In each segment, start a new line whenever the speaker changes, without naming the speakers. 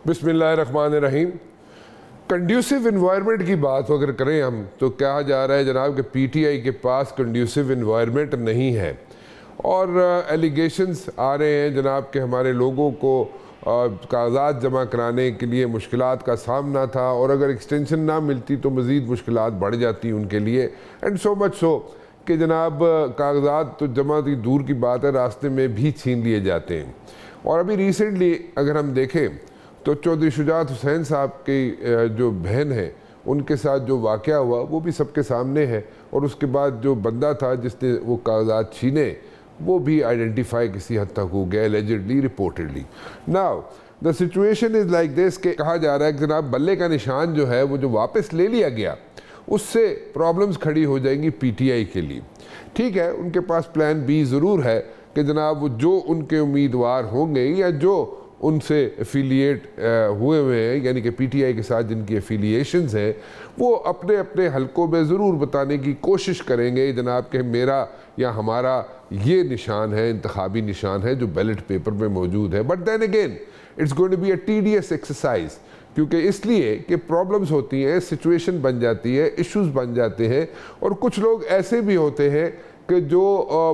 बिस्मिल्लाहिर्रहमानिर्रहीम। Conducive environment की बात अगर करें हम तो कहा जा रहा है जनाब कि पीटीआई के पास कंड्यूसिव इन्वायरमेंट नहीं है और एलिगेशंस आ रहे हैं जनाब कि हमारे लोगों को कागजात जमा कराने के लिए मुश्किलात का सामना था और अगर एक्सटेंशन ना मिलती तो मज़ीद मुश्किलात बढ़ जाती उनके लिए। एंड सो मच सो कि जनाब कागजात तो जमा की दूर की बात है, रास्ते में भी छीन लिए जाते हैं। और अभी रिसेंटली अगर हम देखें तो चौधरी शुजात हुसैन साहब की जो बहन है उनके साथ जो वाक़या हुआ वो भी सबके सामने है और उसके बाद जो बंदा था जिसने वो कागजात छीने वो भी आइडेंटिफाई किसी हद तक हो गया, allegedly reportedly. Now the situation is like this कि कहा जा रहा है कि जनाब बल्ले का निशान जो है वो जो वापस ले लिया गया उससे प्रॉब्लम्स खड़ी हो जाएंगी पीटीआई के लिए। ठीक है, उनके पास प्लान बी ज़रूर है कि जनाब वो जो उनके उम्मीदवार होंगे या जो उनसे एफिलिएट हुए हुए हैं यानी कि पीटीआई के साथ जिनकी एफिलिएशंस हैं वो अपने अपने हलकों में ज़रूर बताने की कोशिश करेंगे जनाब कि मेरा या हमारा ये निशान है, इंतखाबी निशान है जो बैलेट पेपर में मौजूद है। But then again it's going to be a tedious exercise, क्योंकि इसलिए कि प्रॉब्लम्स होती हैं, सिचुएशन बन जाती है, इश्यूज बन जाते हैं और कुछ लोग ऐसे भी होते हैं कि जो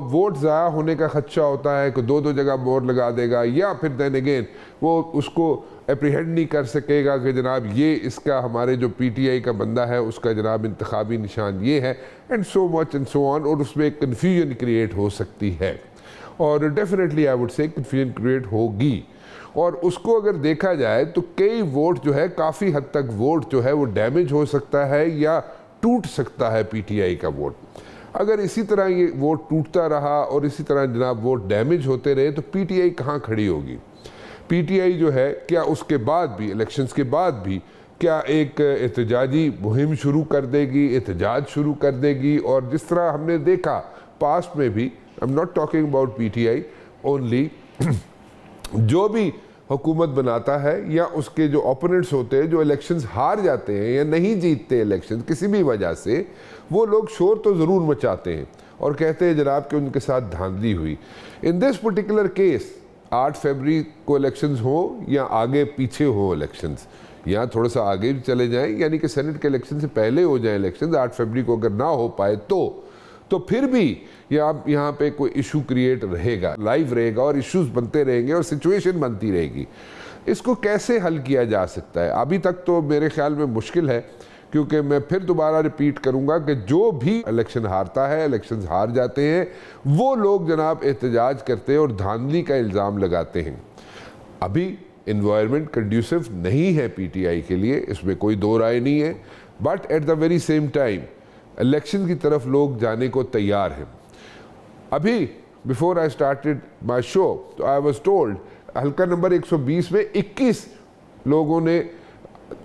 वोट ज़ाया होने का खदशा होता है कि दो दो जगह मोहर लगा देगा या फिर दैन अगेन वो उसको अप्रीहेंड नहीं कर सकेगा कि जनाब ये इसका हमारे जो पीटीआई का बंदा है उसका जनाब इंतखाबी निशान ये है and so much and so on, और उसमें एक कन्फ्यूजन क्रिएट हो सकती है और definitely I would say confusion create होगी। और उसको अगर देखा जाए तो कई वोट जो है काफ़ी हद तक वोट जो है वो डैमेज हो सकता है या टूट सकता है पीटीआई का वोट। अगर इसी तरह ये वोट टूटता रहा और इसी तरह जनाब वोट डैमेज होते रहे तो पीटीआई कहाँ खड़ी होगी? पीटीआई जो है क्या उसके बाद भी, इलेक्शंस के बाद भी क्या एक एहतजाजी मुहिम शुरू कर देगी, एहतजाज शुरू कर देगी? और जिस तरह हमने देखा पास्ट में भी, I am not talking about PTI only, जो भी हुकूमत बनाता है या उसके जो ओपोनेंट्स होते हैं जो इलेक्शंस हार जाते हैं या नहीं जीतते इलेक्शन किसी भी वजह से, वो लोग शोर तो ज़रूर मचाते हैं और कहते हैं जनाब कि उनके साथ धांधली हुई। इन दिस पर्टिकुलर केस 8 फरवरी को इलेक्शंस हो या आगे पीछे हो इलेक्शंस या थोड़ा सा आगे भी चले जाएं, यानी कि सेनेट के इलेक्शन से पहले हो जाए इलेक्शंस, 8 फरवरी को अगर ना हो पाए तो फिर भी यहाँ पे कोई इशू क्रिएट रहेगा, लाइव रहेगा और इश्यूज बनते रहेंगे और सिचुएशन बनती रहेगी। इसको कैसे हल किया जा सकता है अभी तक तो मेरे ख्याल में मुश्किल है, क्योंकि मैं फिर दोबारा रिपीट करूंगा कि जो भी इलेक्शन हारता है, इलेक्शंस हार जाते हैं, वो लोग जनाब एहतजाज करते हैं और धांधली का इल्ज़ाम लगाते हैं। अभी इन्वायरमेंट कंड्यूसिव नहीं है पीटीआई के लिए, इसमें कोई दो राय नहीं है, but at the very same time election की तरफ लोग जाने को तैयार हैं। अभी before I started my show तो आई वॉज टोल्ड हल्का नंबर 120 में 21 लोगों ने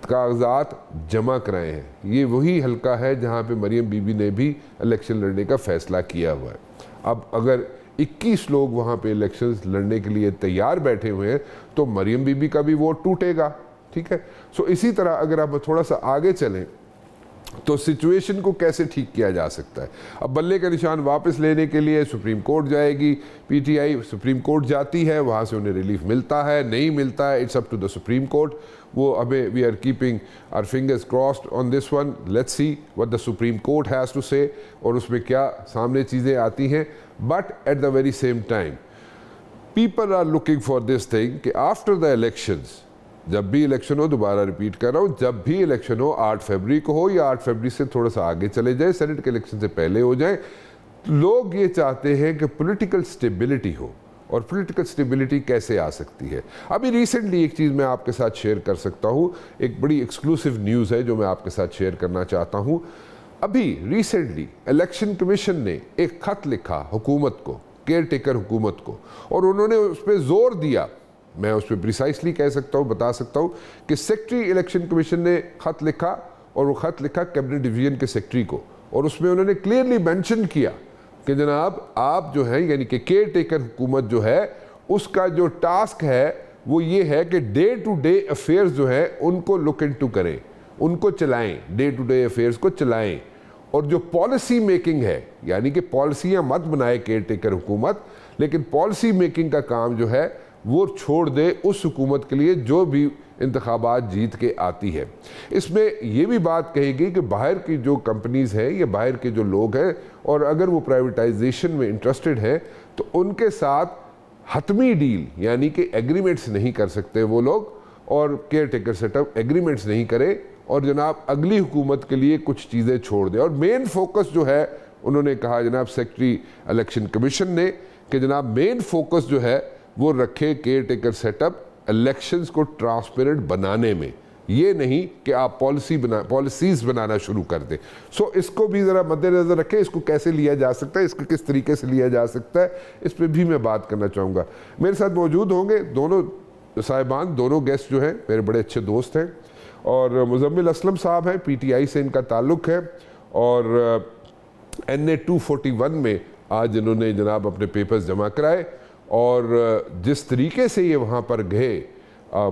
कागजात जमा कराए हैं। ये वही हल्का है जहाँ पे मरियम बीबी ने भी इलेक्शन लड़ने का फ़ैसला किया हुआ है। अब अगर 21 लोग वहाँ पे इलेक्शंस लड़ने के लिए तैयार बैठे हुए हैं तो मरियम बीबी का भी वोट टूटेगा। ठीक है, सो इसी तरह अगर आप थोड़ा सा आगे चलें तो सिचुएशन को कैसे ठीक किया जा सकता है। अब बल्ले का निशान वापस लेने के लिए सुप्रीम कोर्ट जाएगी पीटीआई, सुप्रीम कोर्ट जाती है, वहाँ से उन्हें रिलीफ मिलता है नहीं मिलता है, it's up to the Supreme Court. वो हमें we are keeping our fingers crossed on this one, let's see what the Supreme Court has to say और उसमें क्या सामने चीज़ें आती हैं। But at the very same time people are looking for this thing कि आफ्टर द इलेक्शंस, जब भी इलेक्शन हो, दोबारा रिपीट कर रहा हूँ, जब भी इलेक्शन हो 8 फरवरी को हो या 8 फरवरी से थोड़ा सा आगे चले जाए, सेनेट के इलेक्शन से पहले हो जाए, लोग ये चाहते हैं कि पॉलिटिकल स्टेबिलिटी हो। और पॉलिटिकल स्टेबिलिटी कैसे आ सकती है? अभी रिसेंटली एक चीज़ मैं आपके साथ शेयर कर सकता हूँ, एक बड़ी एक्सक्लूसिव न्यूज़ है जो मैं आपके साथ शेयर करना चाहता हूँ। अभी रिसेंटली इलेक्शन कमीशन ने एक ख़त लिखा हुकूमत को, केयर टेकर हुकूमत को, और उन्होंने उस पर जोर दिया, मैं उस पर प्रिसाइसली कह सकता हूँ, बता सकता हूँ कि सेक्रेटरी इलेक्शन कमीशन ने ख़त लिखा और वो ख़त लिखा कैबिनेट डिवीज़न के सेक्रेटरी को, और उसमें उन्होंने क्लियरली मेंशन किया कि जनाब आप जो है यानी कि केयर टेकर हुकूमत जो है उसका जो टास्क है वो ये है कि डे टू डे अफेयर्स जो है उनको लुक इनटू करें, उनको चलाएं, डे टू डे अफेयर्स को चलाएं। और जो पॉलिसी मेकिंग है यानी कि पॉलिसियाँ मत बनाए केयर टेकर हुकूमत, लेकिन पॉलिसी मेकिंग का काम जो है वो छोड़ दे उस हुकूमत के लिए जो भी इंतखाबात जीत के आती है। इसमें ये भी बात कहेगी कि बाहर की जो कंपनीज़ हैं या बाहर के जो लोग हैं और अगर वो प्राइवेटाइजेशन में इंटरेस्टेड हैं तो उनके साथ हतमी डील यानी कि एग्रीमेंट्स नहीं कर सकते वो लोग, और केयर टेकर सेटअप एग्रीमेंट्स नहीं करे और जनाब अगली हुकूमत के लिए कुछ चीज़ें छोड़ दें। और मेन फोकस जो है उन्होंने कहा जनाब सेक्रेटरी इलेक्शन कमीशन ने कि जनाब मेन फोकस जो है वो रखे केयर टेकर सेटअप इलेक्शंस को ट्रांसपेरेंट बनाने में, ये नहीं कि आप पॉलिसीज़ बनाना शुरू कर दें। सो इसको भी ज़रा मद्देनज़र रखें, इसको कैसे लिया जा सकता है, इसको किस तरीके से लिया जा सकता है, इस पर भी मैं बात करना चाहूँगा। मेरे साथ मौजूद होंगे दोनों साहिबान, दोनों गेस्ट जो हैं मेरे बड़े अच्छे दोस्त हैं, और मुज़म्मिल असलम साहब हैं, PTI से इनका ताल्लुक़ है, और NA 241 में आज इन्होंने जनाब अपने पेपर्स जमा कराए, और जिस तरीके से ये वहाँ पर गए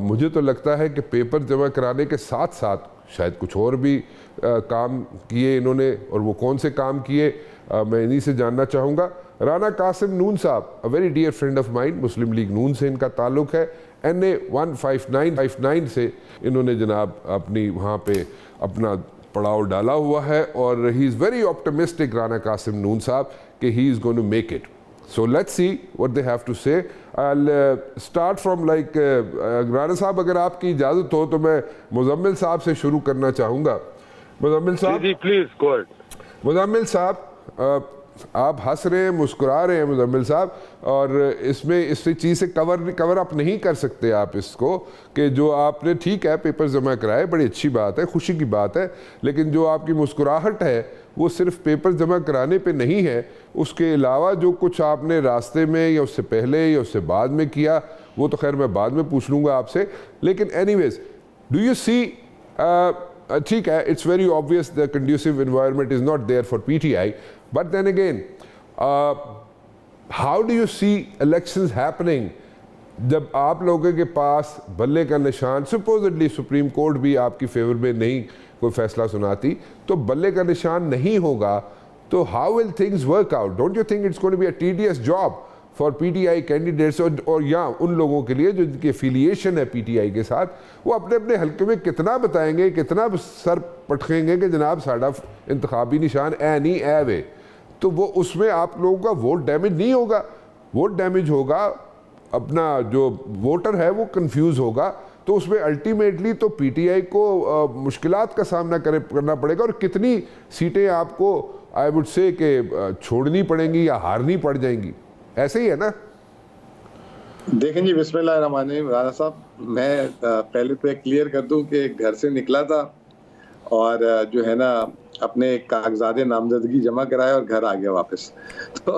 मुझे तो लगता है कि पेपर जमा कराने के साथ साथ शायद कुछ और भी काम किए इन्होंने, और वो कौन से काम किए मैं इन्हीं से जानना चाहूँगा। Rana Qasim Noon Sahab, a very dear friend of mine, Muslim League Noon से इनका ताल्लुक़ है, NA 15959 से इन्होंने जनाब अपनी वहाँ पे अपना पड़ाव डाला हुआ है, और he is very optimistic Rana Qasim Noon Sahab कि he is going to make it. So let's see what they have to say. I'll start from Rana साहब, अगर आपकी इजाज़त हो तो मैं मुज़म्मिल साहब से शुरू करना चाहूँगा। मुज़म्मिल साहब,
जी प्लीज गो अहेड।
मुज़म्मिल साहब, आप हंस रहे हैं, मुस्कुरा रहे हैं मुज़म्मिल साहब, और इसमें इस चीज़ से कवर अप नहीं कर सकते आप इसको कि जो आपने, ठीक है पेपर जमा कराए, बड़ी अच्छी बात है, खुशी की बात है, लेकिन जो आपकी मुस्कुराहट है वो सिर्फ पेपर जमा कराने पे नहीं है, उसके अलावा जो कुछ आपने रास्ते में या उससे पहले या उससे बाद में किया वो तो खैर मैं बाद में पूछ लूँगा आपसे। लेकिन एनीवेज, डू यू सी, ठीक है, it's very obvious the conducive environment is not there for PTI, but then again how do you see elections happening जब आप लोगों के पास बल्ले का निशान, सपोजिटली सुप्रीम कोर्ट भी आपकी फेवर में नहीं कोई फैसला सुनाती, तो बल्ले का निशान नहीं होगा, तो how will things work out? Don't you think it's going to be a tedious job for PTI candidates, और या उन लोगों के लिए जो जिनकी एफिलिएशन है PTI के साथ, वो अपने अपने हल्के में कितना बताएंगे, कितना सर पटखेंगे कि जनाब साडा इंतखाबी निशान ए नहीं ए वे, तो वो उसमें आप लोगों का वोट डैमेज नहीं होगा। वोट डैमेज होगा, अपना जो वोटर है वो कंफ्यूज होगा, तो उसमें अल्टीमेटली तो PTI को मुश्किलात का सामना करना पड़ेगा, और कितनी सीटें आपको आई वुड से कि छोड़नी पड़ेंगी या हारनी पड़ जाएंगी, ऐसे ही है ना?
देखें जी, बिस्मिल्लाहिर्रहमानिर्रहीम। राना साहब, मैं पहले तो एक क्लियर कर दूं कि घर से निकला था और जो है ना अपने कागजात नामजदगी जमा कराया और घर आ गया वापस। तो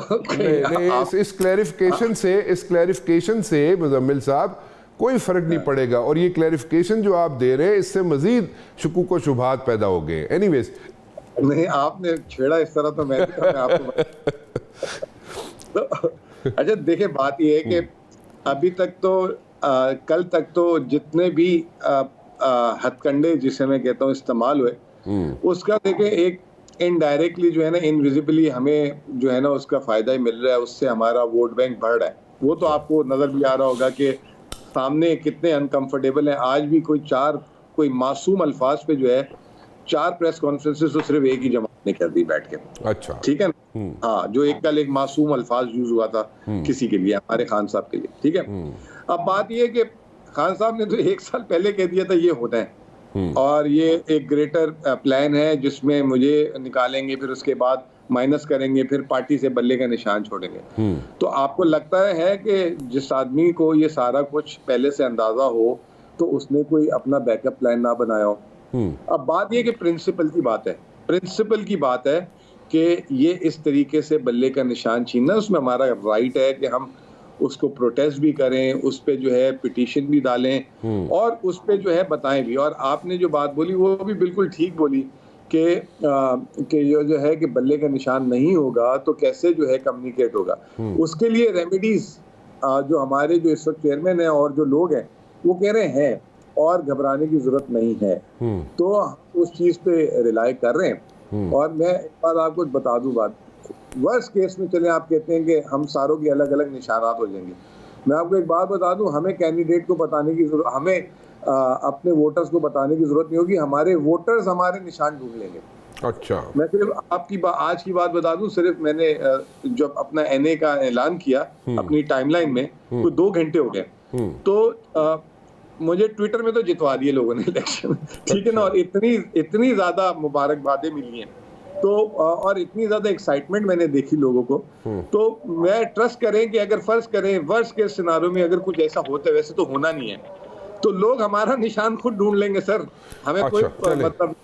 इस क्लैरिफिकेशन से मुज़म्मिल साहब कोई फ़र्क नहीं पड़ेगा, और ये क्लैरिफिकेशन जो आप दे रहे हैं इससे मज़ीद शुकूक व शुबहात पैदा हो गए। एनीवेज,
नहीं आपने छेड़ा इस तरह तो मैं आपको तो अच्छा देखिए, बात ये है कि अभी तक तो कल तक तो जितने भी हथकंडे जिसे मैं कहता हूँ इस्तेमाल हुए, उसका देखे एक इनडायरेक्टली जो है ना इनविजिबली हमें जो है ना उसका फायदा ही मिल रहा है, उससे हमारा वोट बैंक बढ़ रहा है। वो तो आपको नजर भी आ रहा होगा कि सामने कितने अनकंफर्टेबल हैं। आज भी कोई मासूम अल्फाज पे जो है 4 प्रेस कॉन्फ्रेंसेस तो सिर्फ एक ही जमात ने कर दी बैठ के।
अच्छा,
ठीक है ना? हाँ, जो एक कल एक मासूम अल्फाज यूज हुआ था किसी के लिए, हमारे खान साहब के लिए। ठीक है, अब बात ये है कि खान साहब ने तो 1 साल पहले कह दिया था ये होना है, और ये एक ग्रेटर प्लान है जिसमें मुझे निकालेंगे, फिर उसके बाद माइनस करेंगे, फिर पार्टी से बल्ले का निशान छोड़ेंगे। तो आपको लगता है कि जिस आदमी को ये सारा कुछ पहले से अंदाजा हो तो उसने कोई अपना बैकअप प्लान ना बनाया हो? अब बात ये कि प्रिंसिपल की बात है कि ये इस तरीके से बल्ले का निशान छीनना, उसमें हमारा राइट है कि हम उसको प्रोटेस्ट भी करें, उस पे जो है पिटीशन भी डालें और उस पे जो है बताएं भी। और आपने जो बात बोली वो भी बिल्कुल ठीक बोली कि ये जो है कि बल्ले का निशान नहीं होगा तो कैसे जो है कम्युनिकेट होगा। उसके लिए रेमेडीज जो हमारे जो इस वक्त चेयरमैन है और जो लोग हैं वो कह रहे हैं, और घबराने की जरूरत नहीं है, तो उस चीज पे रिलाई कर रहे हैं। और मैं एक बार आपको बता दूं बात, वर्स्ट केस में चले आप कहते हैं कि हम सारों के अलग अलग निशानात हो जाएंगे, मैं आपको एक बात बता दूं, हमें कैंडिडेट को बताने की जरूरत, हमें अपने वोटर्स को बताने की जरूरत नहीं होगी, हमारे वोटर्स हमारे निशान ढूंढ लेंगे।
अच्छा,
मैं सिर्फ आपकी आज की बात बता दूं, सिर्फ मैंने जब अपना एनए का ऐलान किया अपनी टाइमलाइन में तो 2 घंटे हो गए, तो मुझे ट्विटर में तो जितवा दिए लोगों ने इलेक्शन, ठीक है ना, और इतनी ज्यादा मुबारकबादें मिली हैं, तो और इतनी ज्यादा एक्साइटमेंट मैंने देखी लोगों को, तो मैं ट्रस्ट करें कि अगर फर्ज करें वर्स्ट केस सिनारियो में अगर कुछ ऐसा होता है, वैसे तो होना नहीं है, तो लोग हमारा निशान खुद ढूंढ लेंगे सर, हमें कोई मतलब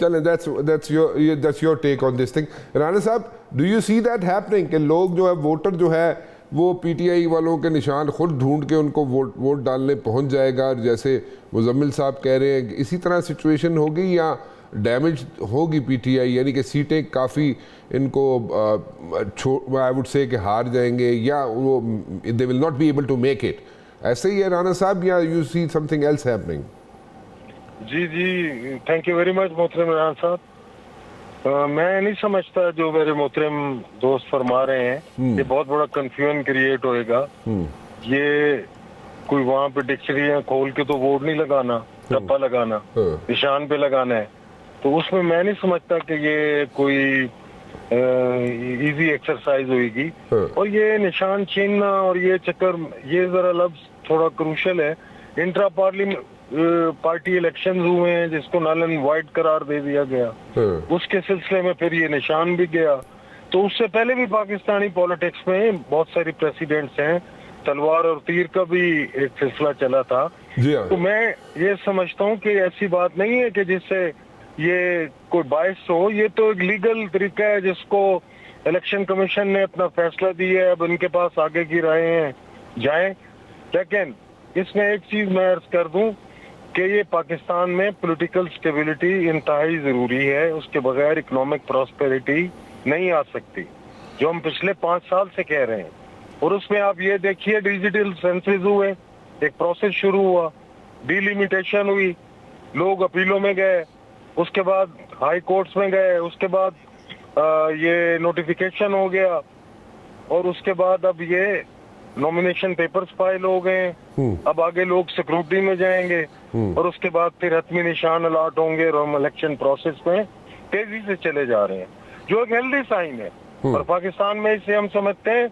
चलें, that's your take on this thing. Rana साहब, do you see that happening कि लोग जो है, वोटर जो है वो पीटीआई वालों के निशान खुद ढूंढ के उनको वोट डालने पहुंच जाएगा, और जैसे मुजम्मिल साहब कह रहे हैं इसी तरह सिचुएशन होगी, या डैमेज होगी पीटीआई, यानी कि सीटें काफ़ी इनको आई वुड से कि हार जाएंगे, या वो they will not be able to make it, ऐसे ही है राणा साहब, या you see something else happening?
जी जी, थैंक यू वेरी मच मोहतरम राणा साहब। मैं नहीं समझता जो मेरे मोहतरम दोस्त फरमा रहे हैं, ये बहुत बड़ा कंफ्यूजन क्रिएट होएगा। ये कोई वहाँ पे डिक्शनरी खोल के तो वोट नहीं लगाना, टप्पा लगाना, निशान पे लगाना है, तो उसमें मैं नहीं समझता कि ये कोई इजी एक्सरसाइज होगी। और ये निशान छीनना और ये चक्कर, ये जरा लफ्ज थोड़ा क्रूशल है। इंट्रा पार्टी इलेक्शन हुए हैं जिसको नल एंड वाइट करार दे दिया गया, उसके सिलसिले में फिर ये निशान भी गया। तो उससे पहले भी पाकिस्तानी पॉलिटिक्स में बहुत सारी प्रेसिडेंट्स हैं, तलवार और तीर का भी एक सिलसिला चला था। तो मैं ये समझता हूँ कि ऐसी बात नहीं है कि जिससे ये कोई बायस हो, ये तो एक लीगल तरीका है जिसको इलेक्शन कमीशन ने अपना फैसला दिया है, अब उनके पास आगे की राय हैं, जाएं। लेकिन इसमें एक चीज मैं अर्ज कर दूं कि ये पाकिस्तान में पॉलिटिकल स्टेबिलिटी इंतहाई जरूरी है, उसके बगैर इकोनॉमिक प्रॉस्पेरिटी नहीं आ सकती, जो हम पिछले 5 साल से कह रहे हैं। और उसमें आप ये देखिए, डिजिटल सेंसस हुए, एक प्रोसेस शुरू हुआ, डिलिमिटेशन हुई, लोग अपीलों में गए, उसके बाद हाई कोर्ट्स में गए, उसके बाद ये नोटिफिकेशन हो गया, और उसके बाद अब ये नॉमिनेशन पेपर्स फाइल हो गए, अब आगे लोग सिक्योरिटी में जाएंगे, और उसके बाद फिर हतमी निशान अलॉट होंगे, और हम इलेक्शन प्रोसेस में तेजी से चले जा रहे हैं, जो एक हेल्दी साइन है। और पाकिस्तान में इसे हम समझते हैं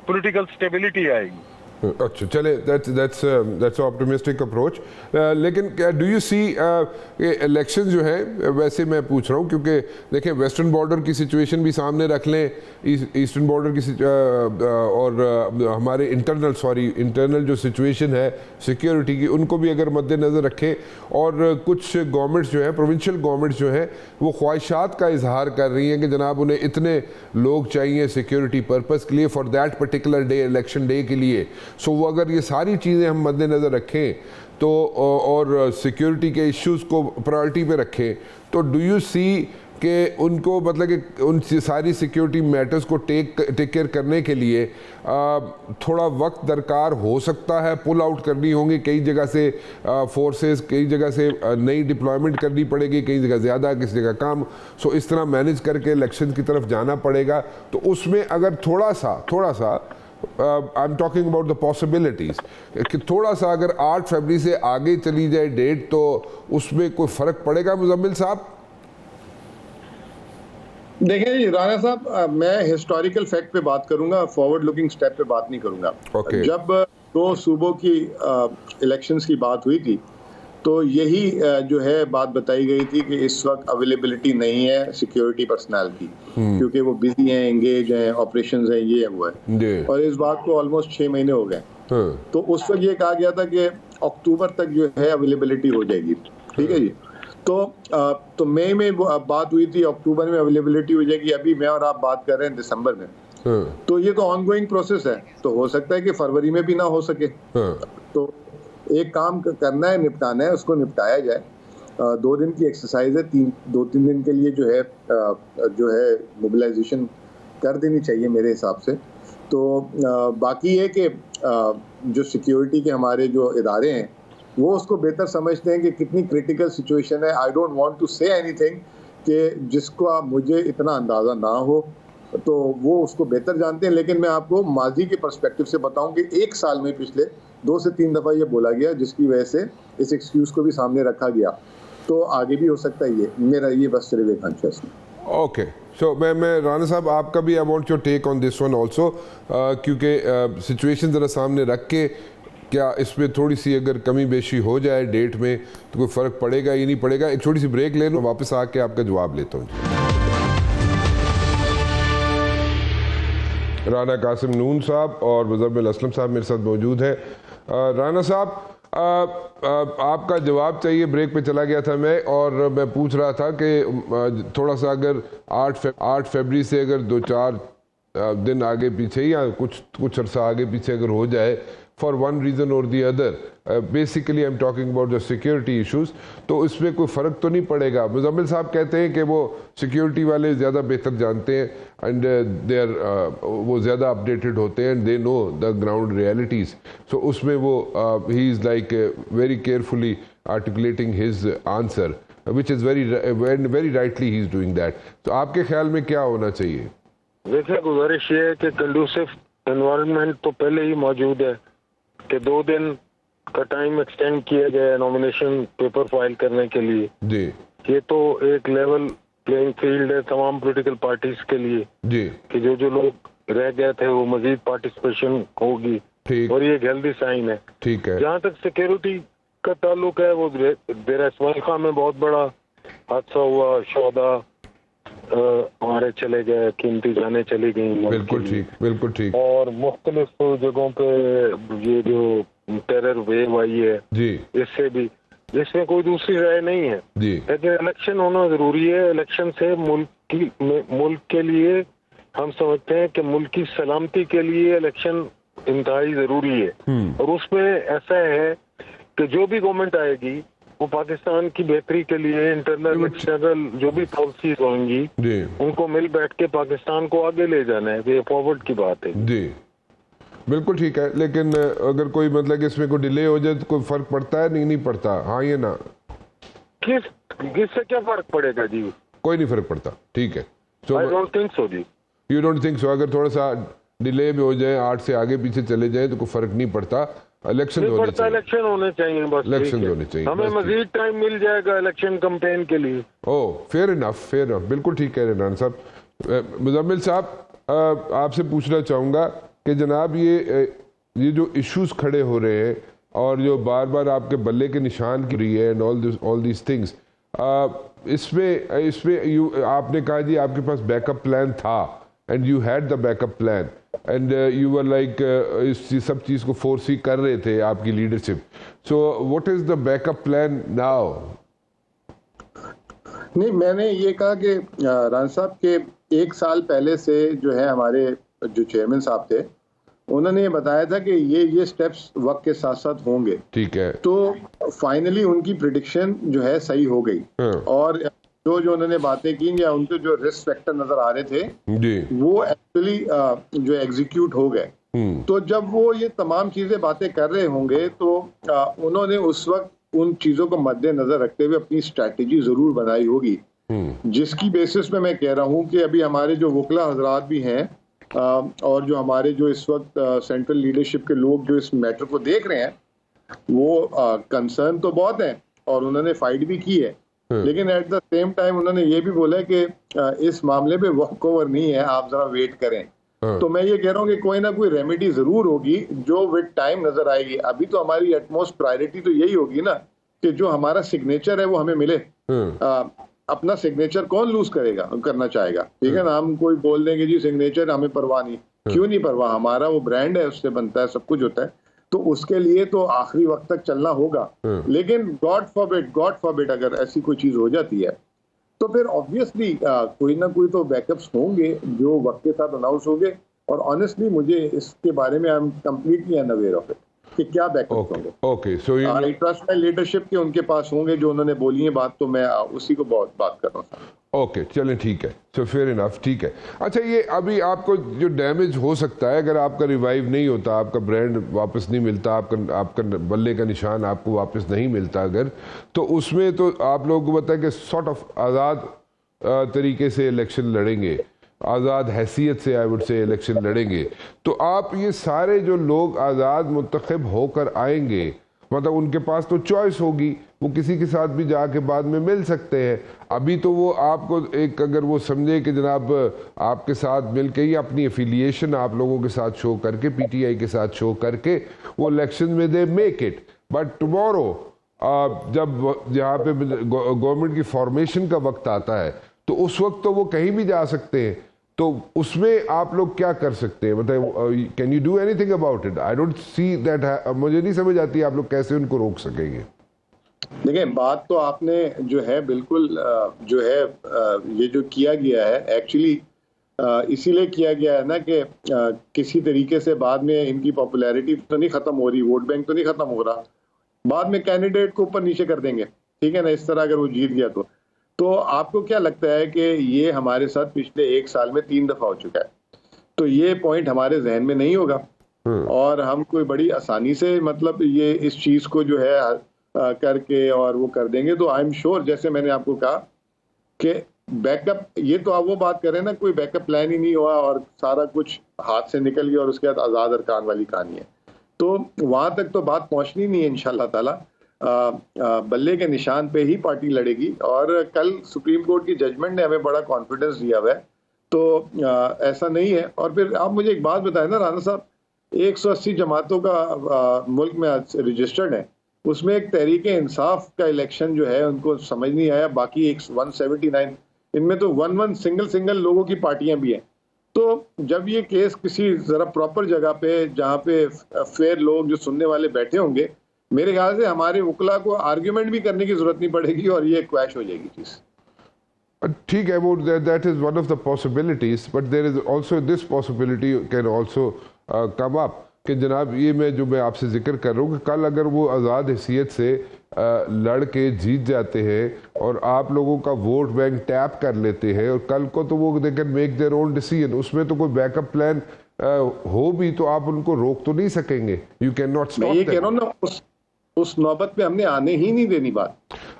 पॉलिटिकल स्टेबिलिटी आएगी।
अच्छा, चले, that's ऑप्टिमिस्टिक अप्रोच। लेकिन क्या डू यू सी इलेक्शन जो है, वैसे मैं पूछ रहा हूँ क्योंकि देखें वेस्टर्न बॉर्डर की सिचुएशन भी सामने रख लें, ईस्टर्न बॉर्डर की और हमारे इंटरनल जो सिचुएशन है सिक्योरिटी की, उनको भी अगर मद्देनज़र रखें, और कुछ गवर्नमेंट्स जो हैं, प्रोविंशियल गवर्नमेंट्स जो हैं, वो ख्वाहिशात का इजहार कर रही हैं कि जनाब उन्हें इतने लोग चाहिए सिक्योरिटी पर्पज़ के लिए, for that particular day, election day के लिए। सो वो अगर ये सारी चीज़ें हम मद्देनज़र रखें तो, और सिक्योरिटी के इश्यूज़ को प्रायोरिटी पे रखें, तो डू यू सी कि उनको मतलब कि उन सारी सिक्योरिटी मैटर्स को टेक केयर करने के लिए थोड़ा वक्त दरकार हो सकता है, पुल आउट करनी होंगी कई जगह से फोर्सेस, कई जगह से नई डिप्लॉयमेंट करनी पड़ेगी, कई जगह ज़्यादा, किसी जगह कम, सो इस तरह मैनेज करके इलेक्शन की तरफ जाना पड़ेगा। तो उसमें अगर थोड़ा सा I am talking about the possibilities कि थोड़ा सा अगर 8 फरवरी से आगे चली जाए डेट, तो उसमें कोई फ़र्क पड़ेगा मुजम्मिल साहब?
देखिए जी राणा साहब, मैं हिस्टोरिकल फैक्ट पे बात करूंगा, फॉरवर्ड लुकिंग स्टेप पे बात नहीं करूंगा। जब 2 सूबों की इलेक्शंस की बात हुई थी, तो यही जो है बात बताई गई थी कि इस वक्त अवेलेबिलिटी नहीं है सिक्योरिटी पर्सनल की, क्योंकि वो बिजी हैं, एंगेज हैं, ऑपरेशंस हैं, ये हुआ है, और इस बात को ऑलमोस्ट 6 महीने हो गए। तो उस वक्त ये कहा गया था कि अक्टूबर तक जो है अवेलेबिलिटी हो जाएगी, ठीक है जी। तो मई में बात हुई थी, अक्टूबर में अवेलेबिलिटी हो जाएगी, अभी मैं और आप बात कर रहे हैं दिसंबर में। तो ये तो ऑनगोइंग प्रोसेस है, तो हो सकता है कि फरवरी में भी ना हो सके। तो एक काम करना है, निपटाना है, उसको निपटाया जाए। 2 दिन की एक्सरसाइज है, 2-3 दिन के लिए जो है मोबिलाइजेशन कर देनी चाहिए मेरे हिसाब से। तो बाकी है कि जो सिक्योरिटी के हमारे जो इदारे हैं वो उसको बेहतर समझते हैं कि कितनी क्रिटिकल सिचुएशन है। I don't want to say anything कि जिसको मुझे इतना अंदाज़ा ना हो, तो वो उसको बेहतर जानते हैं। लेकिन मैं आपको माजी के पर्सपेक्टिव से बताऊं कि एक साल में पिछले 2 से 3 दफ़ा ये बोला गया, जिसकी वजह से इस एक्सक्यूज को भी सामने रखा गया। तो आगे भी हो सकता है, ये मेरा ये बस सिर्फ एक hunch है इसमें।
ओके, सो मैं राना साहब आपका भी I want your take on this one also, क्योंकि सिचुएशन ज़रा सामने रख के क्या इसमें थोड़ी सी अगर कमी बेशी हो जाए डेट में तो कोई फ़र्क पड़ेगा या नहीं पड़ेगा। एक छोटी सी ब्रेक ले लूँ, वापस आके आपका जवाब लेता हूँ। राना कासिम नून साहब और मुज़म्मिल असलम साहब मेरे साथ मौजूद हैं। राना साहब, आपका जवाब चाहिए, ब्रेक पे चला गया था मैं, और मैं पूछ रहा था कि थोड़ा सा अगर 8 फरवरी से अगर 2-4 दिन आगे पीछे या कुछ अरसा आगे पीछे अगर हो जाए फॉर वन रीज़न और the other, basically I am talking about the security issues, तो इसमें कोई फ़र्क तो नहीं पड़ेगा। मुज़म्मिल साहब कहते हैं कि वो सिक्योरिटी वाले ज़्यादा बेहतर जानते हैं एंड वो ज़्यादा अपडेटेड होते हैं and they know the ground realities, so उसमें वो he is like very carefully articulating his answer which is very rightly he is doing that. तो आपके ख्याल में क्या होना चाहिए?
देखिए, गुजारिश ये है कि कंडूसिव एनवायरनमेंट तो पहले ही मौजूद है कि 2 दिन का टाइम एक्सटेंड किया गया नॉमिनेशन पेपर फाइल करने के लिए
जी।
ये तो एक लेवल प्लेइंग फील्ड है तमाम पॉलिटिकल पार्टीज के लिए
जी
कि जो लोग रह गए थे वो मजीद पार्टिसिपेशन होगी,
ठीक,
और ये एक हेल्दी साइन है।
ठीक है।
जहाँ तक सिक्योरिटी का ताल्लुक है, वो देर इस्माइल खां में बहुत बड़ा हादसा हुआ, शोहदा हमारे चले गए, कीमती जाने चली गई।
बिल्कुल ठीक, बिल्कुल ठीक।
और मुख्तलिफ जगहों पे ये जो टेरर वेव आई है
जी,
इसमें कोई दूसरी राय नहीं है
जी,
लेकिन इलेक्शन होना जरूरी है। इलेक्शन से मुल्क के लिए हम समझते हैं कि मुल्क की सलामती के लिए इलेक्शन इंतहाई जरूरी है। और उसमें ऐसा है कि जो भी गवर्नमेंट आएगी वो पाकिस्तान की बेहतरी के लिए इंटरनल एक्सटर्नल जो भी पॉलिसीज होंगी
जी,
उनको मिल बैठ के पाकिस्तान को आगे ले जाना है। ये फॉरवर्ड की बात है
जी, बिल्कुल ठीक है। लेकिन अगर कोई मतलब कि इसमें कोई डिले हो जाए तो कोई फर्क पड़ता है? नहीं पड़ता, हाँ ये ना,
किससे क्या फर्क पड़ेगा जी?
कोई नहीं फर्क पड़ता, ठीक है।
आई डोंट थिंक सो जी।
You don't think so? अगर थोड़ा सा डिले भी हो जाए, 8 से आगे पीछे चले जाए तो कोई फर्क नहीं पड़ता। इलेक्शन होने चाहिए,
इलेक्शन होने चाहिए, बस
इलेक्शन होने चाहिए,
हमें मजीद टाइम मिल जाएगा इलेक्शन कैंपेन के लिए।
ओह, फेयर इनफ, बिल्कुल ठीक कह रहे हैं राना साहब। मुज़म्मिल साहब, आपसे पूछना चाहूँगा कि जनाब ये जो इश्यूज खड़े हो रहे हैं और जो बार बार आपके बल्ले के निशान की रही है एंड ऑल दिस थिंग्स, इसमें आपने कहा जी आपके पास बैकअप प्लान था and you had the backup plan and you were like इस सब चीज़ को फोर्सी कर रहे थे आपकी leadership, so what is the backup plan now?
नहीं, मैंने ये कहा कि राना साहब के 1 साल पहले से जो है हमारे जो चेयरमैन साहब थे उन्होंने ये बताया था कि ये स्टेप्स वक्त के साथ साथ होंगे,
ठीक है।
तो फाइनली उनकी प्रिडिक्शन जो है सही हो गई और जो उन्होंने बातें की या उनके जो रिस्क फैक्टर नजर आ रहे थे
जी,
वो एक्चुअली जो एग्जीक्यूट हो गए। तो जब वो ये तमाम चीजें बातें कर रहे होंगे तो उन्होंने उस वक्त उन चीजों को मद्देनजर रखते हुए अपनी स्ट्रैटेजी जरूर बनाई होगी, जिसकी बेसिस पे मैं कह रहा हूँ कि अभी हमारे जो वकला हजरात भी हैं और जो हमारे जो इस वक्त सेंट्रल लीडरशिप के लोग जो इस मैटर को देख रहे हैं वो कंसर्न तो बहुत है और उन्होंने फाइट भी की है, लेकिन एट द सेम टाइम उन्होंने ये भी बोला है कि इस मामले में वॉक ओवर नहीं है, आप जरा वेट करें। तो मैं ये कह रहा हूँ कि कोई ना कोई रेमेडी जरूर होगी जो विद टाइम नजर आएगी। अभी तो हमारी एटमोस्ट प्रायोरिटी तो यही होगी ना कि जो हमारा सिग्नेचर है वो हमें मिले। अपना सिग्नेचर कौन लूज करना चाहेगा, ठीक है ना? हम कोई बोल देंगे जी सिग्नेचर हमें परवाह नहीं, क्यों नहीं परवाह, हमारा वो ब्रांड है, उससे बनता है, सब कुछ होता है, तो उसके लिए तो आखिरी वक्त तक चलना होगा। लेकिन गॉड फॉरबिड अगर ऐसी कोई चीज हो जाती है तो फिर ऑब्वियसली कोई ना कोई तो बैकअप्स होंगे जो वक्त के साथ अनाउंस होंगे। और ऑनेस्टली मुझे इसके बारे में I am completely unaware of it कि क्या बैकअप्स होंगे।
Okay, so
I trust my leadership के उनके पास होंगे जो उन्होंने बोली है बात, तो मैं उसी को बहुत बात कर रहा हूँ।
ओके, चलें ठीक है, सो फेयर इनफ, ठीक है। अच्छा, ये अभी आपको जो डैमेज हो सकता है अगर आपका रिवाइव नहीं होता, आपका ब्रांड वापस नहीं मिलता, आपका बल्ले का निशान आपको वापस नहीं मिलता अगर, तो उसमें तो आप लोगों को पता है कि सॉर्ट ऑफ आज़ाद तरीके से इलेक्शन लड़ेंगे आज़ाद हैसियत से आई वुड से इलेक्शन लड़ेंगे, तो आप ये सारे जो लोग आज़ाद मुंतखब होकर आएंगे, मतलब उनके पास तो चॉइस होगी, वो किसी के साथ भी जाके बाद में मिल सकते हैं। अभी तो वो आपको एक अगर वो समझे कि जनाब आपके साथ मिल के ही अपनी एफिलिएशन आप लोगों के साथ शो करके, पीटीआई के साथ शो करके वो इलेक्शन में they make it, but tomorrow जब यहाँ पे गवर्नमेंट की फॉर्मेशन का वक्त आता है तो उस वक्त तो वो कहीं भी जा सकते हैं, तो उसमें आप लोग क्या कर सकते हैं? मतलब can you do anything about it? I don't see that, मुझे नहीं समझ आती आप लोग कैसे उनको रोक सकेंगे।
देखिए, बात तो आपने जो है बिल्कुल जो है ये जो किया गया है एक्चुअली इसीलिए किया गया है ना कि किसी तरीके से बाद में इनकी पॉपुलैरिटी तो नहीं खत्म हो रही, वोट बैंक तो नहीं खत्म हो रहा, बाद में कैंडिडेट को ऊपर नीचे कर देंगे, ठीक है ना, इस तरह अगर वो जीत गया तो आपको क्या लगता है कि ये हमारे साथ पिछले 1 साल में 3 दफा हो चुका है, तो ये पॉइंट हमारे जहन में नहीं होगा और हम कोई बड़ी आसानी से मतलब ये इस चीज को जो है करके और वो कर देंगे। तो आई एम श्योर, जैसे मैंने आपको कहा कि बैकअप, ये तो आप वो बात करें ना, कोई बैकअप प्लान ही नहीं हुआ और सारा कुछ हाथ से निकल गया और उसके बाद आजाद अरकान वाली कहानी है, तो वहां तक तो बात पहुंचनी नहीं है। इंशाल्लाह ताला बल्ले के निशान पे ही पार्टी लड़ेगी और कल सुप्रीम कोर्ट की जजमेंट ने हमें बड़ा कॉन्फिडेंस दिया हुआ है, तो ऐसा नहीं है। और फिर आप मुझे एक बात बताएं ना राना साहब, 180 जमातों का मुल्क में रजिस्टर्ड है, उसमें एक तहरीक इंसाफ का इलेक्शन जो है उनको समझ नहीं आया, बाकी 179 इनमें तो वन सिंगल लोगों की पार्टियां भी हैं। तो जब ये केस किसी जरा प्रॉपर जगह पे जहाँ पे फेयर लोग जो सुनने वाले बैठे होंगे, मेरे ख्याल से हमारे वकला को आर्ग्यूमेंट भी करने की जरूरत नहीं पड़ेगी और ये क्वैश हो जाएगी चीज।
ठीक है, वो that is one of the possibilities, but there is also this possibility can also come up कि जनाब ये मैं आपसे जिक्र कर रहा हूँ कि कल अगर वो आज़ाद हैसियत से लड़ के जीत जाते हैं और आप लोगों का वोट बैंक टैप कर लेते हैं और कल को तो वो they can make their own decision, उसमें तो कोई बैकअप प्लान हो भी तो आप उनको रोक तो नहीं सकेंगे, यू कैन नॉट स्टॉप।
मैं ये कह रहा हूँ ना, उस नौबत पे हमने आने ही नहीं देनी बात।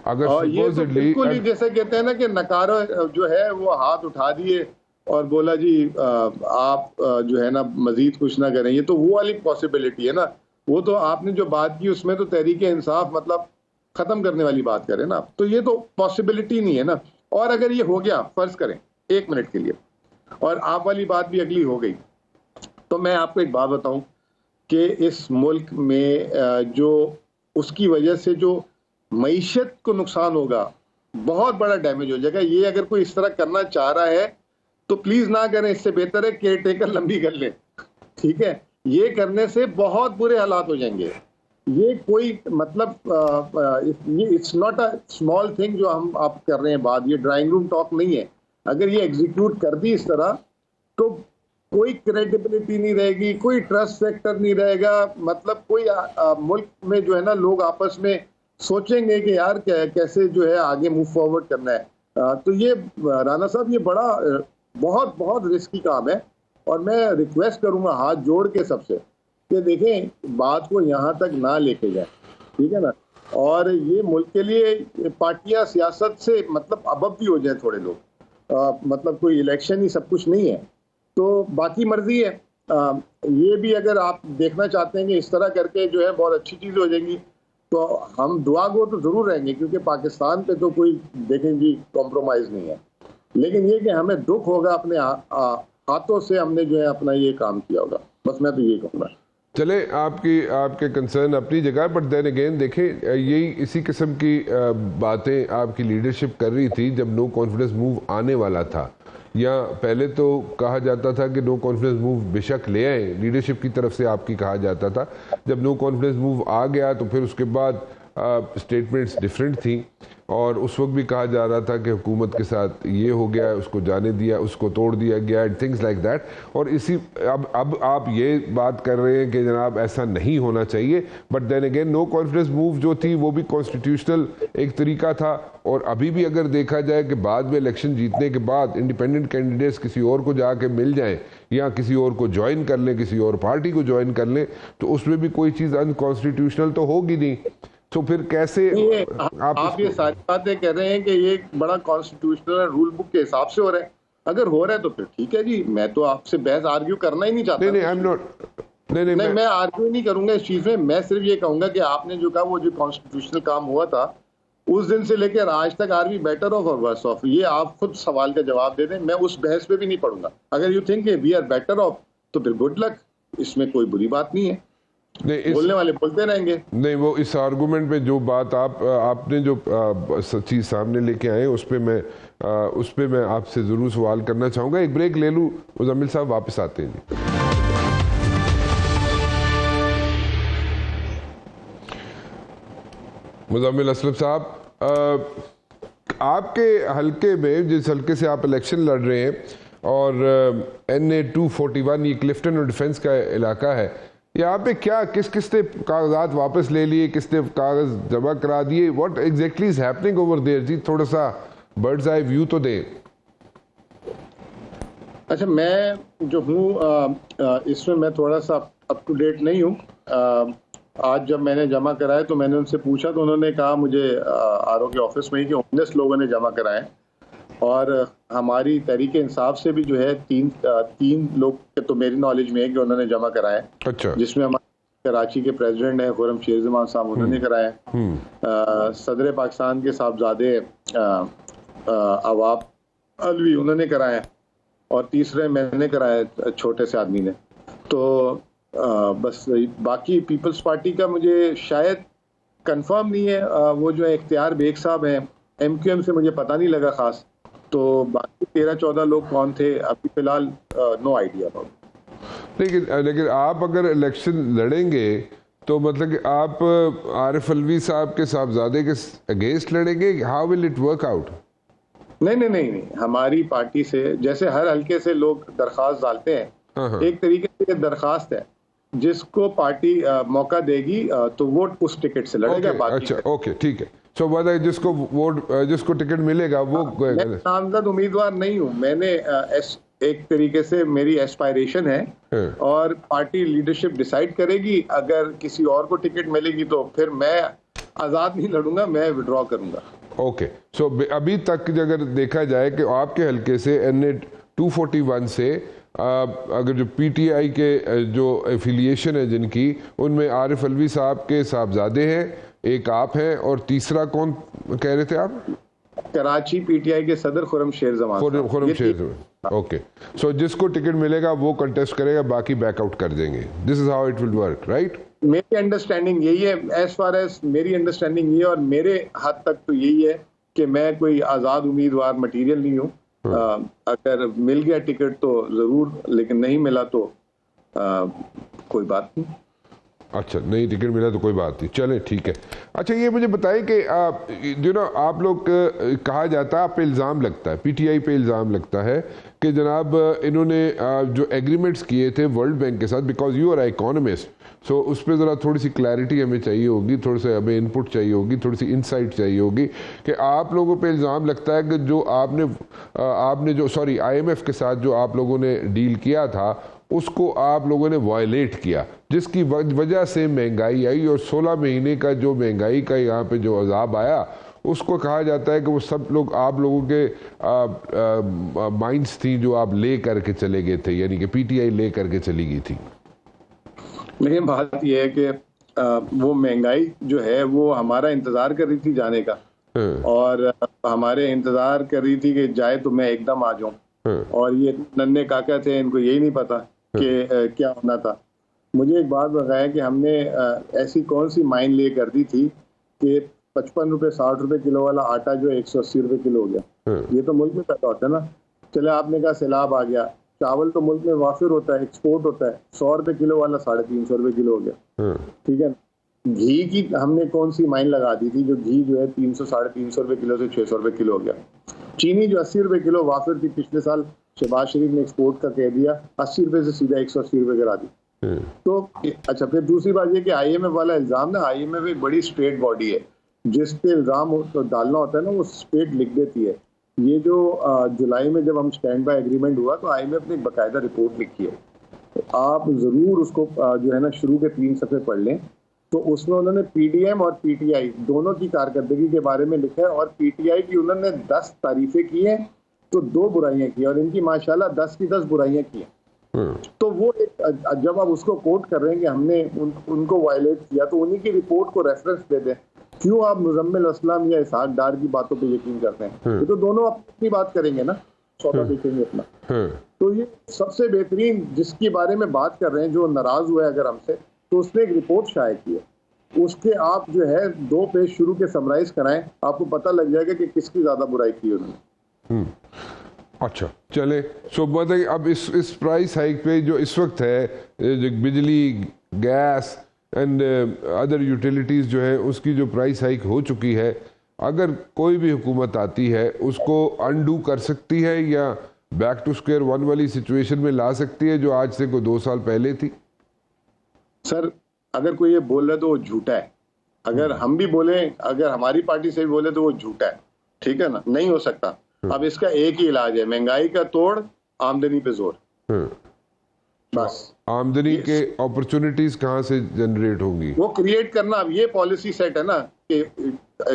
अगर
और ये तो बिल्कुल ही जैसे कहते हैं ना कि नकारा जो है वो हाथ उठा दिए और बोला जी आप जो है ना मजीद कुछ ना करें, ये तो वो वाली पॉसिबिलिटी है ना, वो तो आपने जो बात की उसमें तो तहरीक इंसाफ मतलब खत्म करने वाली बात करें ना, तो ये तो पॉसिबिलिटी नहीं है ना। और अगर ये हो गया, फर्ज करें 1 मिनट के लिए, और आप वाली बात भी अगली हो गई, तो मैं आपको एक बात बताऊं कि इस मुल्क में जो उसकी वजह से जो मईशत को नुकसान होगा, बहुत बड़ा डैमेज हो जाएगा। ये अगर कोई इस तरह करना चाह रहा है तो प्लीज ना करें, इससे बेहतर है केयर टेकर लंबी कर ले, ठीक है। ये करने से बहुत बुरे हालात हो जाएंगे। ये कोई मतलब ये it's not a small thing जो हम आप कर रहे हैं बात, ये ड्राइंग रूम टॉक नहीं है। अगर ये एग्जीक्यूट कर दी इस तरह तो कोई क्रेडिबिलिटी नहीं रहेगी, कोई ट्रस्ट फैक्टर नहीं रहेगा, मतलब कोई मुल्क में जो है ना लोग आपस में सोचेंगे कि यार कैसे जो है आगे मूव फॉरवर्ड करना है। तो ये राना साहब ये बड़ा बहुत बहुत रिस्की काम है और मैं रिक्वेस्ट करूंगा हाथ जोड़ के सबसे कि देखें बात को यहाँ तक ना लेके जाए, ठीक है ना। और ये मुल्क के लिए पार्टियां सियासत से मतलब अबब भी हो जाए थोड़े लोग, मतलब कोई इलेक्शन ही सब कुछ नहीं है, तो बाकी मर्जी है। ये भी अगर आप देखना चाहते हैं कि इस तरह करके जो है बहुत अच्छी चीज़ हो जाएंगी, तो हम दुआ गो तो जरूर रहेंगे, क्योंकि पाकिस्तान पे तो कोई देखें जी कॉम्प्रोमाइज़ नहीं है। लेकिन ये कि हमें दुख होगा अपने हाथों से हमने जो है अपना ये काम किया होगा, बस मैं तो ये कहूँगा।
चले आपके कंसर्न अपनी जगह, बट देन अगेन देखें यही इसी किस्म की बातें आपकी लीडरशिप कर रही थी जब नो कॉन्फिडेंस मूव आने वाला था, या पहले तो कहा जाता था कि नो कॉन्फिडेंस मूव बेशक ले आए, लीडरशिप की तरफ से आपकी कहा जाता था। जब नो कॉन्फिडेंस मूव आ गया तो फिर उसके बाद स्टेटमेंट्स डिफरेंट थी और उस वक्त भी कहा जा रहा था कि हुकूमत के साथ ये हो गया, उसको जाने दिया, उसको तोड़ दिया गया, एंड थिंग्स लाइक दैट। और इसी अब आप ये बात कर रहे हैं कि जनाब ऐसा नहीं होना चाहिए, but then again no confidence move जो थी वो भी कॉन्स्टिट्यूशनल एक तरीका था। और अभी भी अगर देखा जाए कि बाद में इलेक्शन जीतने के बाद इंडिपेंडेंट कैंडिडेट्स किसी और को जाके मिल जाएं या किसी और को ज्वाइन कर लें, किसी और पार्टी को ज्वाइन कर लें, तो उसमें भी कोई चीज़ अनकॉन्स्टिट्यूशनल तो होगी नहीं। तो फिर कैसे
आप ये सारी बातें कह रहे हैं कि ये बड़ा कॉन्स्टिट्यूशनल रूल बुक के हिसाब से हो रहा है, अगर हो रहा है तो फिर ठीक है जी, मैं तो आपसे बहस आर्ग्यू करना ही नहीं चाहता।
नहीं, आई एम नॉट, नहीं,
मैं आर्ग्यू नहीं करूंगा इस चीज में। मैं सिर्फ ये कहूंगा कि आपने जो कहा वो जो कॉन्स्टिट्यूशनल काम हुआ था उस दिन से लेकर आज तक आर वी बेटर ऑफ और वर्स ऑफ, ये आप खुद सवाल का जवाब दे दें। मैं उस बहस पे भी नहीं पढ़ूंगा। अगर you think we are better off तो फिर गुड लक, इसमें कोई बुरी बात नहीं है।
नहीं,
बोलने वाले बोलते रहेंगे।
नहीं, वो इस आर्गुमेंट में जो बात आपने जो चीज सामने लेके आए उस पे मैं आपसे जरूर सवाल करना चाहूंगा। एक ब्रेक ले लूं, मुजम्मिल साहब वापस आते हैं जी। मुजम्मिल असलम साहब, आपके हलके में, जिस हलके से आप इलेक्शन लड़ रहे हैं, और NA 241 ये क्लिफ्टन और डिफेंस का इलाका है, यहाँ पे क्या किसने कागजात वापस ले लिए, किसने कागज जमा करा दिए, what exactly is happening over there जी? थोड़ा सा बर्ड्स आई व्यू तो दें।
अच्छा, मैं जो हूँ इसमें मैं थोड़ा सा अप टू डेट नहीं हूँ। आज जब मैंने जमा कराए तो मैंने उनसे पूछा तो उन्होंने कहा मुझे RO के ऑफिस में ही कि 19 लोगों ने जमा कराए, और हमारी तहरीक इंसाफ से भी जो है तीन लोग के तो मेरी नॉलेज में है कि उन्होंने जमा कराए।
अच्छा।
जिसमें हमारे कराची के प्रेसिडेंट हैं खुर्रम शेर-ए-जमान साहब, उन्होंने कराए। सदर पाकिस्तान के साहबजादे अवाब अलवी उन्होंने कराए, और तीसरे मैंने कराए छोटे से आदमी ने। तो बस बाकी पीपल्स पार्टी का मुझे शायद कंफर्म नहीं है। वो जो है इख्तियार बेग साहब हैं MQM से, मुझे पता नहीं लगा खास। तो बाकी 13-14 लोग कौन थे अभी फिलहाल नो आइडिया अबाउट।
लेकिन आप अगर इलेक्शन लड़ेंगे तो मतलब कि आप आरिफ अलवी साहब के साहबजादे के अगेंस्ट लड़ेंगे, how will it work out?
नहीं, हमारी पार्टी से जैसे हर हल्के से लोग दरखास्त डालते हैं, एक तरीके से दरखास्त है, जिसको पार्टी मौका देगी तो वोट उस टिकट से लड़ेगा।
अच्छा, ओके, ठीक है। सो जिसको टिकट मिलेगा वो
नामजद उम्मीदवार नहीं हूँ। मैंने एक तरीके से मेरी एस्पायरेशन है, और पार्टी लीडरशिप डिसाइड करेगी। अगर किसी और को टिकट मिलेगी तो फिर मैं आजाद नहीं लड़ूंगा, मैं विड्रॉ करूंगा।
ओके, सो अभी तक अगर देखा जाए कि आपके हल्के से NA 241 से अगर जो PTI के जो एफिलिएशन है जिनकी, उनमें आरिफ अलवी साहब के साहबजादे हैं, एक आप हैं, और तीसरा कौन कह रहे थे आप?
कराची PTI के सदर खुर्रम शेर-ए-जमान।
ओके, सो जिसको टिकट मिलेगा वो कंटेस्ट करेगा, बाकी बैकआउट कर देंगे। This is how it will work, right?
मेरी अंडरस्टैंडिंग यही है, एज फार एज मेरी अंडरस्टैंडिंग ये, और मेरे हद तक तो यही है कि मैं कोई आज़ाद उम्मीदवार मटीरियल नहीं हूँ। अगर मिल गया टिकट तो जरूर, लेकिन नहीं मिला तो कोई बात नहीं।
अच्छा, नहीं टिकट मिला तो कोई बात नहीं, चलें ठीक है। अच्छा, ये मुझे बताएं कि जो ना आप लोग कहा जाता है, आप पे इल्ज़ाम लगता है, PTI पे इल्ज़ाम लगता है कि जनाब इन्होंने जो एग्रीमेंट्स किए थे वर्ल्ड बैंक के साथ, बिकॉज यू आर इकोनॉमिस्ट, सो उस पर ज़रा थोड़ी सी क्लैरिटी हमें चाहिए होगी, थोड़ी सी हमें इनपुट चाहिए होगी, थोड़ी सी इंसाइट चाहिए होगी कि आप लोगों पे इल्ज़ाम लगता है कि जो आपने जो IMF के साथ जो आप लोगों ने डील किया था उसको आप लोगों ने वायलेट किया, जिसकी वजह से महंगाई आई, और 16 महीने का जो महंगाई का यहाँ पे जो अजाब आया उसको कहा जाता है कि वो सब लोग आप लोगों के माइंड्स थी जो आप ले करके चले गए थे, यानी कि PTI ले करके चली गई थी।
लेकिन बात यह है कि वो महंगाई जो है वो हमारा इंतजार कर रही थी जाने का, और हमारे इंतजार कर रही थी कि जाए तो मैं एकदम आ जाऊं, और ये नन्हे काका थे, इनको यही नहीं पता कि क्या होना था। मुझे एक बात बताया कि हमने ऐसी कौन सी माइन ले कर दी थी कि 55 रुपए 60 रुपए किलो वाला आटा जो 180 रुपए किलो हो गया। ये तो मुल्क में पैदा होता है ना। चले, आपने कहा सैलाब आ गया, चावल तो मुल्क में वाफिर होता है, एक्सपोर्ट होता है, 100 रुपए किलो वाला 350 रुपए किलो हो गया, ठीक है। घी की हमने कौन सी माइन लगा दी थी, जो घी जो है 300-350 रुपए किलो से 600 रुपए किलो हो गया। चीनी जो 80 रुपए किलो वाफिर थी, पिछले साल शहबाज शरीफ ने एक्सपोर्ट का कह दिया, 80 रुपए से सीधा 180 रुपए करा दी। तो अच्छा, फिर दूसरी बात ये कि IMF वाला इल्जाम ना, IMF एक बड़ी स्ट्रेट बॉडी है, जिस पे इल्जाम तो डालना होता है ना, वो स्ट्रेट लिख देती है। ये जो जुलाई में जब हम स्टैंड बाय एग्रीमेंट हुआ तो IMF ने एक बाकायदा रिपोर्ट लिखी है, तो आप जरूर उसको जो है ना शुरू के 3 सफ़े पढ़ लें। तो उसमें उन्होंने PDM और PTI दोनों की कारकर्दगी के बारे में लिखा है, और PTI की उन्होंने 10 तारीफें की हैं तो 2 बुराइयां की और इनकी माशाल्लाह 10 की 10 बुराइयां की हैं। तो वो एक जब आप उसको कोट कर रहे हैं कि हमने उनको वायलेट किया, तो उन्हीं की रिपोर्ट को रेफरेंस दे दें। क्यों आप मुजम्मिल असलम या इसहाक डार की बातों पे यकीन करते हैं? ये तो दोनों अपनी बात करेंगे ना, सौदा देखेंगे अपना। तो ये सबसे बेहतरीन जिसके बारे में बात कर रहे हैं, जो नाराज हुआ है अगर हमसे, तो उसने एक रिपोर्ट शाये की है। उसके आप जो है 2 पेज शुरू के समराइज कराएं, आपको पता लग जाएगा कि किसकी ज्यादा बुराई की उन्होंने।
अच्छा, चले। सो बताइए, अब इस प्राइस हाइक पे जो इस वक्त है, जो बिजली, गैस एंड अदर यूटिलिटीज़ जो है, उसकी जो प्राइस हाइक हो चुकी है, अगर कोई भी हुकूमत आती है उसको अनडू कर सकती है या बैक टू स्क्वायर वन वाली सिचुएशन में ला सकती है जो आज से कोई 2 साल पहले थी?
सर, अगर कोई ये बोल रहा है तो वो झूठा है। अगर हम भी बोले, अगर हमारी पार्टी से भी बोले तो वो झूठा है, ठीक है ना? नहीं हो सकता। अब इसका एक ही इलाज है, महंगाई का तोड़, आमदनी पे जोर। बस
आमदनी के अपॉर्चुनिटीज कहाँ से जनरेट होंगी, वो
क्रिएट करना। अब ये पॉलिसी सेट है ना कि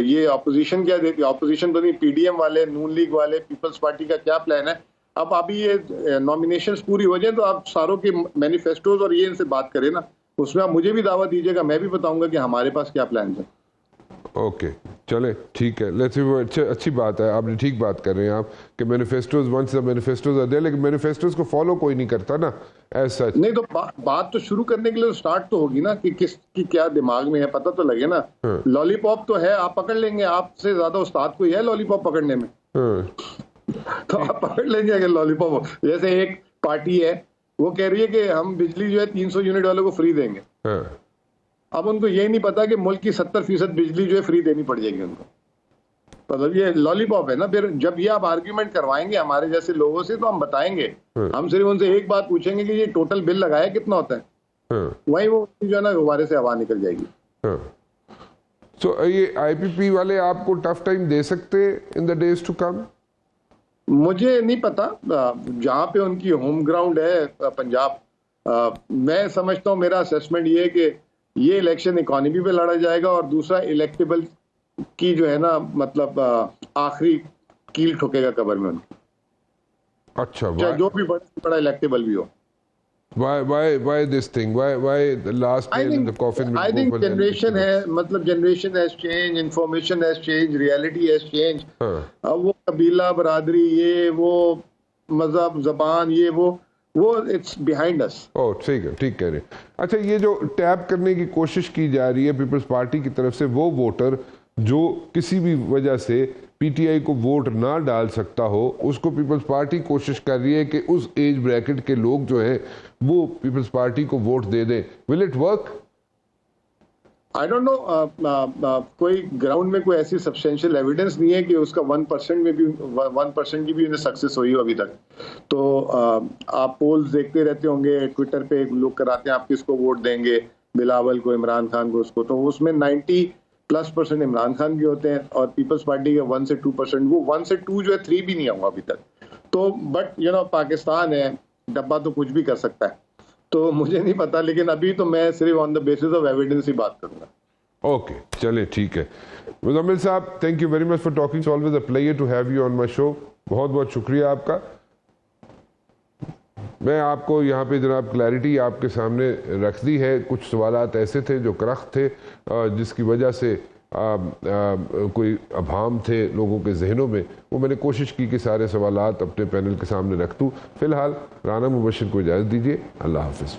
ये ऑपोजिशन क्या देती है, ऑपोजिशन तो नहीं, पीडीएम वाले, नून लीग वाले, पीपल्स पार्टी का क्या प्लान है। अब अभी ये नॉमिनेशंस पूरी हो जाए तो आप सारों के मैनिफेस्टोज और ये इनसे बात करें ना, उसमें आप मुझे भी दावत दीजिएगा, मैं भी बताऊंगा कि हमारे पास क्या प्लान है।
ओके, चले, ठीक है। लेट्स, अच्छी बात है, आपने ठीक बात कर रहे हैं आप कि manifestos, once the manifestos are there, लेकिन मैनिफेस्टोज को फॉलो कोई नहीं करता ना एज सच।
नहीं तो बात तो शुरू करने के लिए स्टार्ट तो होगी ना कि किसकी क्या दिमाग में है, पता तो लगे ना। लॉलीपॉप तो है, आप पकड़ लेंगे, आपसे ज्यादा उस्ताद कोई है लॉलीपॉप पकड़ने में? तो आप पकड़ लेंगे अगर लॉलीपॉप। जैसे एक पार्टी है, वो कह रही है कि हम बिजली जो है 300 यूनिट वालों को फ्री देंगे। अब उनको ये नहीं पता कि मुल्क की 70% बिजली जो है फ्री देनी पड़ जाएगी उनको। मतलब ये लॉलीपॉप है ना। फिर जब ये आप आर्ग्यूमेंट करवाएंगे हमारे जैसे लोगों से, तो हम बताएंगे, हम सिर्फ उनसे एक बात पूछेंगे कि ये टोटल बिल लगाया कितना होता है, वही वो जो है ना गुब्बारे से हवा निकल जाएगी।
So, ये आईपीपी वाले आपको टफ टाइम दे सकते in the days to come?
मुझे नहीं पता, जहाँ पे उनकी होम ग्राउंड है पंजाब, मैं समझता हूँ, मेरा असेसमेंट ये है कि ये इलेक्शन इकोनॉमी पे लड़ा जाएगा और दूसरा इलेक्टेबल की जो है ना, मतलब आखिरी कील ठोकेगा कबर में उनकी।
अच्छा,
जो भी बड़ा इलेक्टेबल भी हो।
Why this thing? Why the last nail in the coffin?
I think generation है, मतलब generation has changed, information has changed, reality has changed. अब वो कबीला, बरादरी, ये वो मजहब, जबान, ये वो it's behind us.
ओह, ठीक है, ठीक कह रहे हैं। अच्छा, ये जो टैप करने की कोशिश की जा रही है पीपल्स पार्टी की तरफ से, वो वोटर जो किसी भी वजह से पीटीआई को वोट ना डाल सकता हो, उसको पीपल्स पार्टी कोशिश कर रही है कि उस एज ब्रैकेट के लोग जो है वो पीपल्स पार्टी को वोट दे दें। Will it work?
I don't know, कोई ग्राउंड में कोई ऐसी सब्सटेंशियल एविडेंस नहीं है कि उसका 1% में भी 1% की भी उन्हें सक्सेस हुई हो अभी तक। तो आप पोल्स देखते रहते होंगे, ट्विटर पे लोग कराते हैं आप किसको वोट देंगे, बिलावल को, इमरान खान को, उसको, तो उसमें 90+% इमरान खान के होते हैं और पीपल्स पार्टी के 1 से 2%, वो 1 से 2 जो है 3 भी नहीं हुआ अभी तक। तो बट यू नो, पाकिस्तान है, डब्बा तो कुछ भी कर सकता है, तो मुझे नहीं पता, लेकिन अभी तो मैं सिर्फ on the basis of evidence ही बात करूंगा।
ओके, चले, ठीक है। Muzammil Sahab, thank you very much for talking, it's always a pleasure to have you on my show. बहुत बहुत शुक्रिया आपका। मैं आपको यहाँ पे जनाब क्लैरिटी आपके सामने रख दी है। कुछ सवालात ऐसे थे जो करख्त थे, जिसकी वजह से कोई अभाम थे लोगों के जहनों में, वो मैंने कोशिश की कि सारे सवालात अपने पैनल के सामने रख दूँ। फ़िलहाल राना मुबशिर को इजाज़त दीजिए। अल्लाह हाफ़िज़।